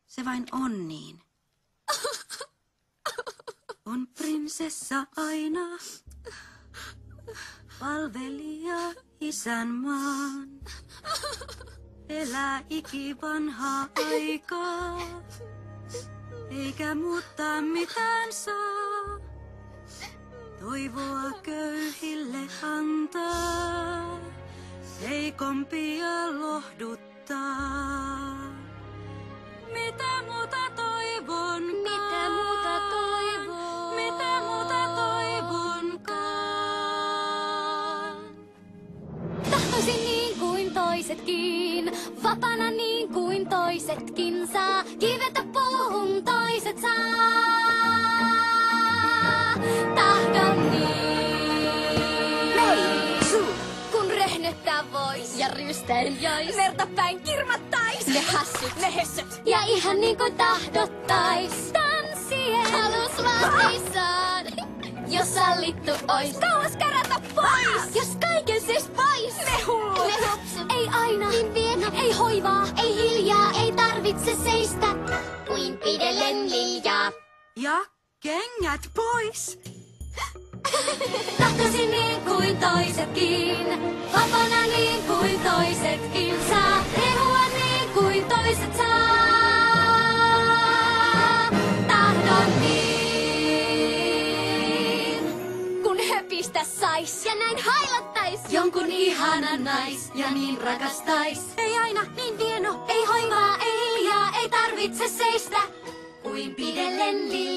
Se vain on niin. On prinsessa aina, palvelija isänmaan. Elää ikivanhaa aikaa, eikä muuttaa mitään saa. Toivoa köyhille antaa, heikompia lohduttaa. Mitä muuta toivonkaan? Mitä muuta toivon? Mitä muuta toivonkaan? Tahtoisin niin kuin toisetkin, vapaana niin kuin toisetkin saa. Kivetä puuhun toiset saa. Tahdon niin. Kun rehnettää vois ja rystein jois. Merta päin kirmattais. Ne hassyt, ne hessyt. Ja ihan niin kuin tahdottais. Tanssien halus vasteissaan. Jos sallittu ois. Kauas karata pois. Jos kaiken seis pois. Ne hullut. Ne hupsut. Ei aina. Niin vieno. Ei hoivaa. Ei hiljaa. Ei tarvitse seistä. Kuin pidellen liljaa. Ja kengät pois. Tahtoisin niin kuin toisetkin, vapaana niin kuin toisetkin saa, rehua niin kuin toiset saa. Tahdon niin, kun höpistä sais ja näin hailottais jonkun ihanan nais ja niin rakastais. Ei aina niin vieno, ei hoivaa, ei hiljaa, ei tarvitse seistä, kuin pidellen liikaa.